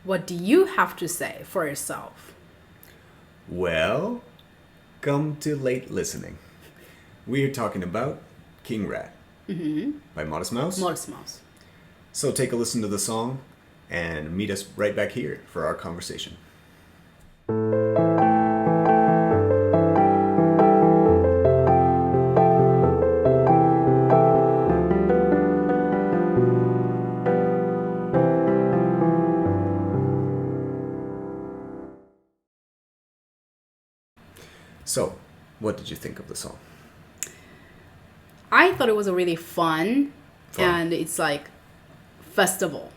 what do you have to say for yourself? Well, come to late listening. We're talking about King Rat by Modest Mouse. Modest Mouse. So take a listen to the song and meet us right back here for our conversation. So, what did you think of the song? I thought it was a really fun. And it's like festival.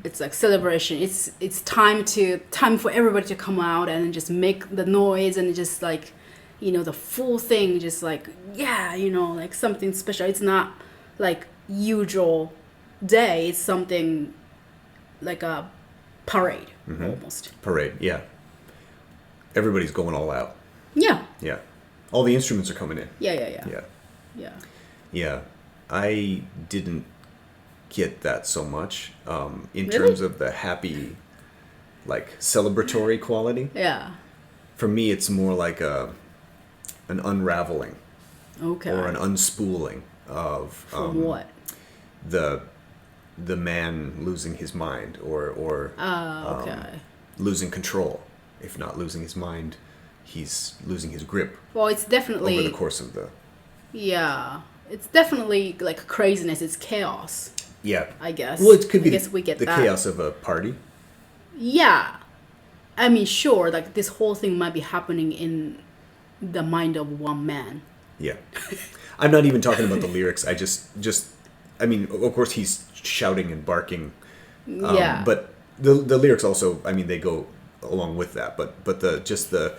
It's like celebration. It's time for everybody to come out and just make the noise and just like, the full thing, just like, like something special. It's not like usual day. It's something like a parade almost. Parade, yeah. Everybody's going all out. Yeah. Yeah. All the instruments are coming in. Yeah. Yeah. I didn't get that so much in Really? terms of the happy, like, celebratory quality. Yeah. For me, it's more like an unraveling Okay. or an unspooling of From what? the man losing his mind or Okay. losing control. If not losing his mind, he's losing his grip Well, it's definitely... over the course of the... Yeah. It's definitely like craziness. It's chaos, Yeah. I guess. Well, it could be I guess we get the that. chaos of a party. Yeah. I mean, sure, like this whole thing might be happening in the mind of one man. Yeah. I'm not even talking about the lyrics. I I mean, of course he's shouting and barking. Yeah. But the lyrics also, I mean, they go along with that. But the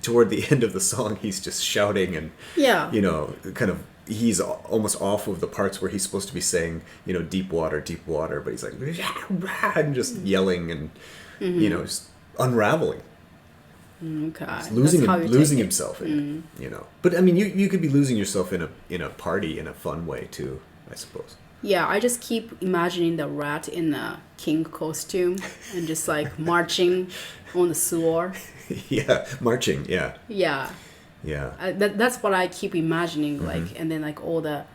toward the end of the song, he's just shouting and, Yeah. kind of, he's almost off of the parts where he's supposed to be saying, deep water, but he's like, and just yelling and, just unraveling. Okay. Just losing That's how you take losing it. himself in it, But I mean, you could be losing yourself in a party in a fun way too, I suppose. Yeah, I just keep imagining the rat in a king costume and just like marching on the sewer. Yeah, marching. Yeah, Yeah. yeah. That's what I keep imagining, like, and then like all the,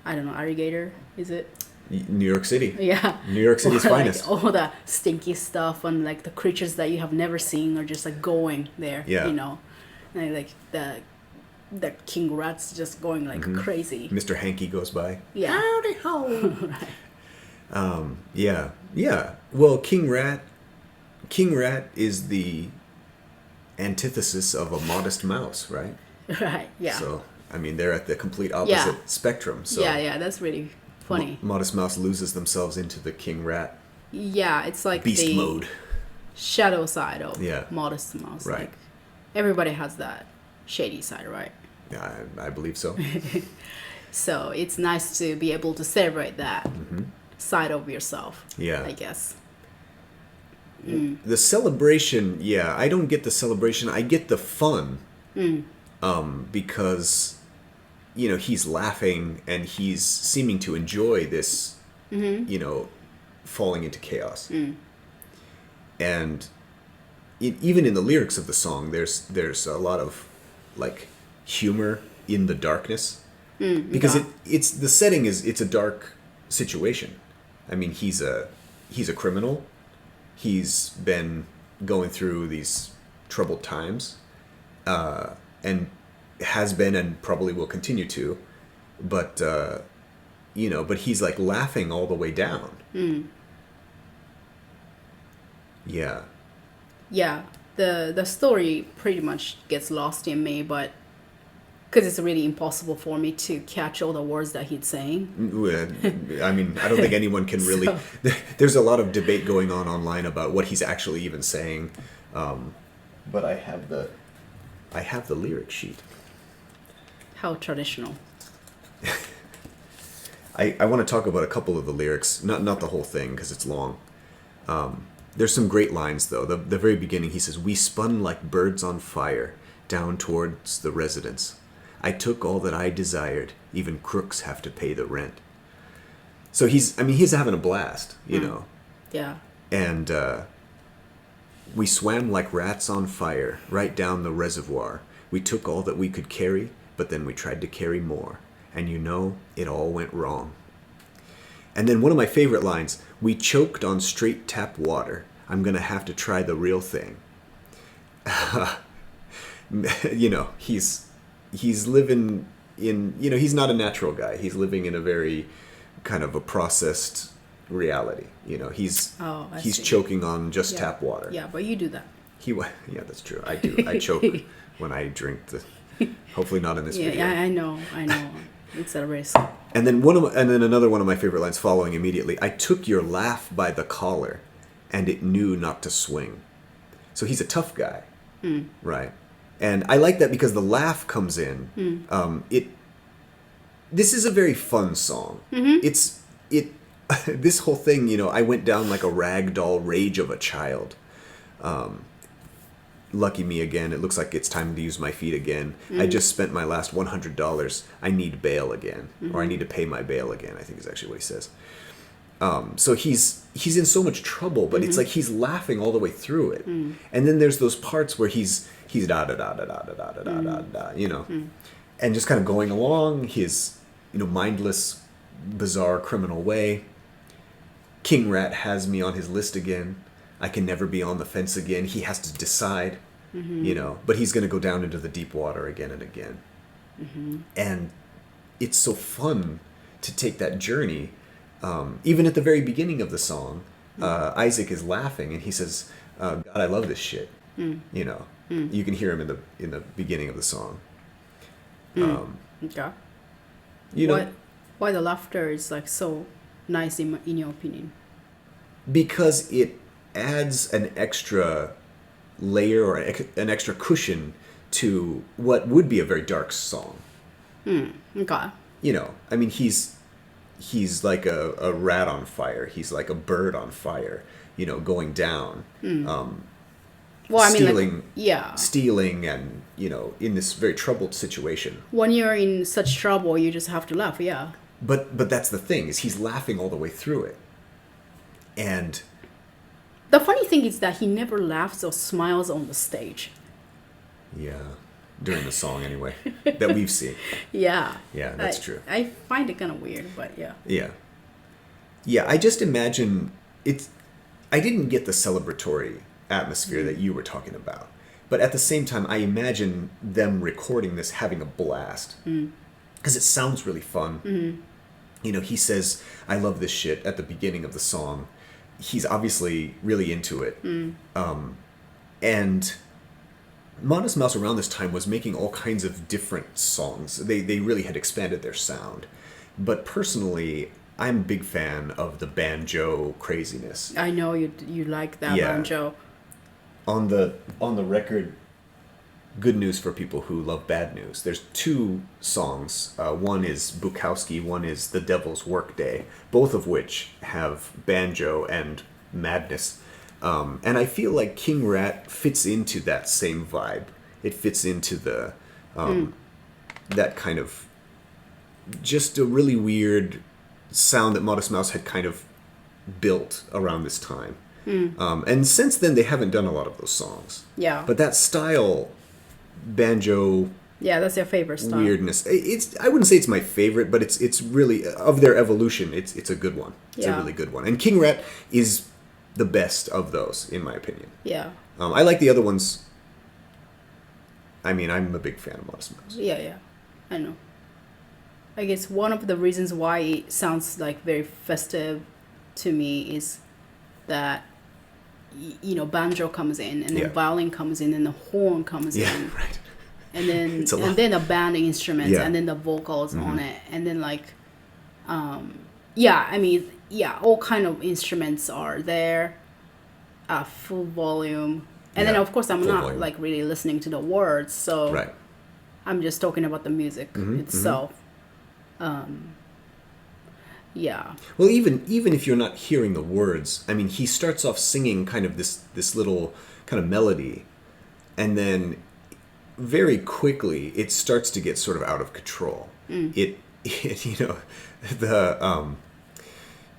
I don't know, alligator, is it? New York City. Yeah. New York City's Or, like, finest. all the stinky stuff and like the creatures that you have never seen are just like going there. Yeah. And like the king rat's just going like crazy. Mr. Hanky goes by. Yeah. Howdy ho. Right. Yeah. Well, King Rat is the antithesis of a modest mouse, right? Right. Yeah. So, I mean, they're at the complete opposite spectrum. So Yeah. That's really funny. Modest Mouse loses themselves into the King Rat Yeah, it's like beast the mode. shadow side of Yeah. Modest Mouse. Right. Like everybody has that shady side, right? Yeah, I believe so. So it's nice to be able to celebrate that side of yourself. Yeah. I guess. The celebration, yeah, I don't get the celebration. I get the fun. Because he's laughing and he's seeming to enjoy this, falling into chaos. And even in the lyrics of the song, there's a lot of like humor in the darkness, because it's the setting it's a dark situation. I mean, he's a criminal. He's been going through these troubled times, and has been and probably will continue to, but but he's like laughing all the way down. Yeah. The story pretty much gets lost in me, but because it's really impossible for me to catch all the words that he's saying. I mean, I don't think anyone can really. There's a lot of debate going on online about what he's actually even saying, but I have the lyric sheet. How traditional. I want to talk about a couple of the lyrics, not the whole thing because it's long. There's some great lines though. The very beginning, he says, "We spun like birds on fire down towards the residence. I took all that I desired. Even crooks have to pay the rent." So he's having a blast, you know. Yeah. And we swam like rats on fire right down the reservoir. We took all that we could carry, but then we tried to carry more. And you know, it all went wrong. And then one of my favorite lines, we choked on straight tap water. I'm going to have to try the real thing. You know, he's living in, you know, he's not a natural guy. He's living in a very kind of a processed reality. You know, he's choking on just tap water. Yeah, but you do that. Yeah, that's true. I do. I choke when I drink the. Hopefully not in this video. Yeah, I know. It's a risk. And then another one of my favorite lines following immediately. I took your laugh by the collar, and it knew not to swing. So he's a tough guy, right? And I like that because the laugh comes in. This is a very fun song. Mm-hmm. This whole thing, you know, I went down like a ragdoll rage of a child. Lucky me again. It looks like it's time to use my feet again. I just spent my last $100. I need bail again. Or I need to pay my bail again, I think is actually what he says. So he's in so much trouble, but it's like he's laughing all the way through it. And then there's those parts where he's da da da da da da da da da da, you know, and just kind of going along his, you know, mindless, bizarre criminal way. King Rat has me on his list again. I can never be on the fence again. He has to decide, you know, but he's going to go down into the deep water again and again. And it's so fun to take that journey. Even at the very beginning of the song, Isaac is laughing and he says, God, I love this shit. You know, you can hear him in the beginning of the song. Okay. You know, why the laughter is like so nice in your opinion? Because it adds an extra layer or an extra cushion to what would be a very dark song. Okay. You know, I mean, he's like a rat on fire. He's like a bird on fire, you know, going down. Well, I mean, stealing, like, stealing and, you know, in this very troubled situation. When you're in such trouble, you just have to laugh, yeah. But that's the thing, is he's laughing all the way through it. And the funny thing is that he never laughs or smiles on the stage. Yeah, during the song anyway, that we've seen. Yeah. Yeah, that's true. I find it kind of weird, but yeah. Yeah. Yeah, I just imagine I didn't get the celebratory atmosphere that you were talking about. But at the same time, I imagine them recording this having a blast. Because it sounds really fun. You know, he says, I love this shit at the beginning of the song. He's obviously really into it. And Modest Mouse around this time was making all kinds of different songs. They really had expanded their sound. But personally, I'm a big fan of the banjo craziness. I know you like that banjo. On the record, Good News for People Who Love Bad News, there's two songs. One is Bukowski, one is The Devil's Workday, both of which have banjo and madness. And I feel like King Rat fits into that same vibe. It fits into the that kind of just a really weird sound that Modest Mouse had kind of built around this time. And since then, they haven't done a lot of those songs. Yeah. But that style, banjo... Yeah, that's your favorite style. Weirdness. I wouldn't say it's my favorite, but it's really, of their evolution, it's a good one. It's a really good one. And King Rat is the best of those, in my opinion. Yeah. I like the other ones. I mean, I'm a big fan of Modest Mouse. Yeah. I know. I guess one of the reasons why it sounds like very festive to me is that, you know, banjo comes in, and then violin comes in, and the horn comes in. Yeah, right. And then the band instruments, and then the vocals on it, and then like, all kind of instruments are there, full volume, and then of course I'm not like really listening to the words, so I'm just talking about the music itself. Yeah. Well, even if you're not hearing the words, I mean, he starts off singing kind of this little kind of melody, and then very quickly it starts to get sort of out of control. It you know,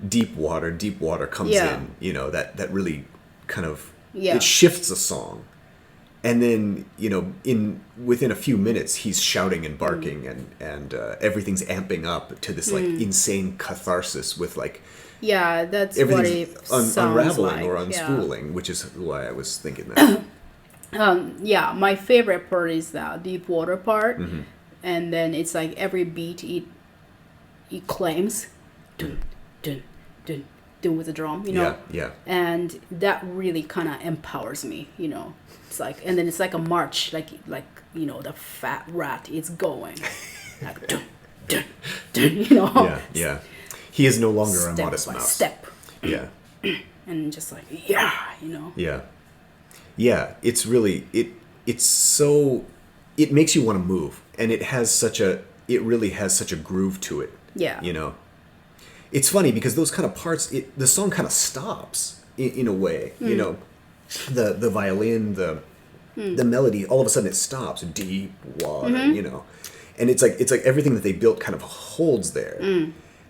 Deep Water comes in, you know, that really kind of, it shifts a song. And then, you know, within a few minutes, he's shouting and barking, and everything's amping up to this like insane catharsis with like that's what it sounds unraveling like. or unspooling, which is why I was thinking that. My favorite part is the deep water part, and then it's like every beat it claims, dun dun dun dun with the drum, you know. And that really kind of empowers me, you know. It's like, and then it's like a march, like you know, the fat rat is going, like dun dun dun, you know. He is no longer a modest mouse. Step. And just like you know. It's really it's so, it makes you want to move, and it really has such a groove to it. You know, it's funny because those kind of parts, the song kind of stops in a way. You know, the violin, the melody, all of a sudden it stops. Deep water, you know, and it's like everything that they built kind of holds there.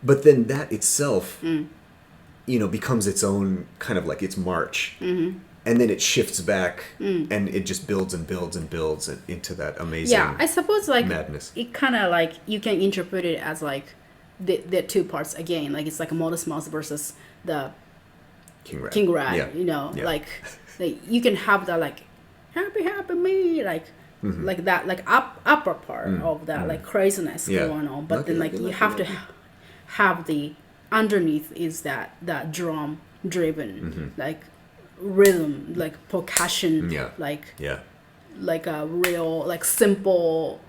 But then that itself, you know, becomes its own kind of like its march. And then it shifts back, and it just builds and builds and builds into that amazing I suppose like madness. It kind of like, you can interpret it as like the two parts again. Like it's like a modest mouse versus the King Rat. You know, like you can have that like happy me, like that, like upper part of that like craziness going on. But then like you have to have the underneath is that drum driven like rhythm, like percussion, like a real like simple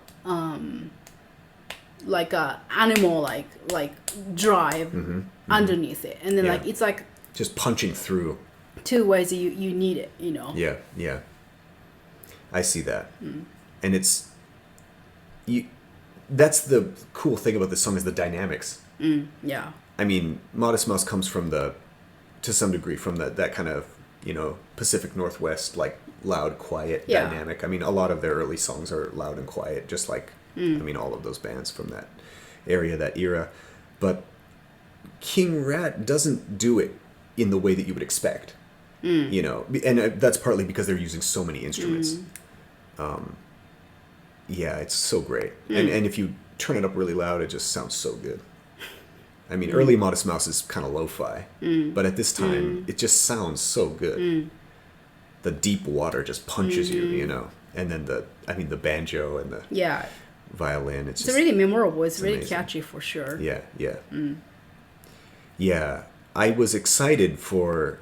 like a animal like drive underneath it, and then like it's like just punching through two ways you need it, you know. I see that. And it's that's the cool thing about this song, is the dynamics. I mean, Modest Mouse comes from to some degree from that kind of, you know, Pacific Northwest, like loud, quiet dynamic. I mean, a lot of their early songs are loud and quiet, just like, I mean, all of those bands from that area, that era. But King Rat doesn't do it in the way that you would expect, you know, and that's partly because they're using so many instruments. It's so great. And if you turn it up really loud, it just sounds so good. I mean, early Modest Mouse is kind of lo-fi, but at this time, it just sounds so good. The deep water just punches you, you know, and then the banjo and the violin. It's really memorable. It's really amazing. Catchy for sure. I was excited for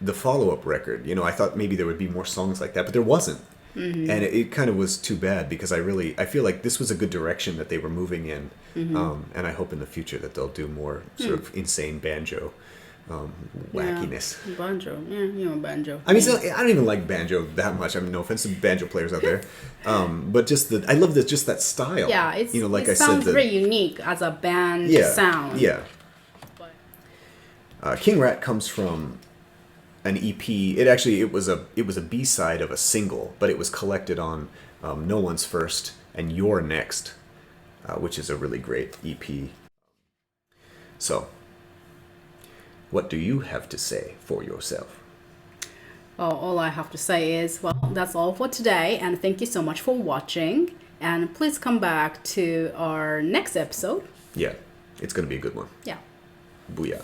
the follow-up record. You know, I thought maybe there would be more songs like that, but there wasn't. And it kind of was too bad, because I feel like this was a good direction that they were moving in. And I hope in the future that they'll do more sort of insane banjo wackiness. Banjo. You know, banjo. I mean, I don't even like banjo that much. I mean, no offense to banjo players out there. But just I love just that style. It's, you know, like it I sounds said, very unique as a band sound. King Rat comes from an EP. It was a B-side of a single, but it was collected on No One's First and You're Next, which is a really great EP. So, what do you have to say for yourself? Well, all I have to say is, well, that's all for today, and thank you so much for watching, and please come back to our next episode. Yeah, it's going to be a good one. Yeah. Booyah.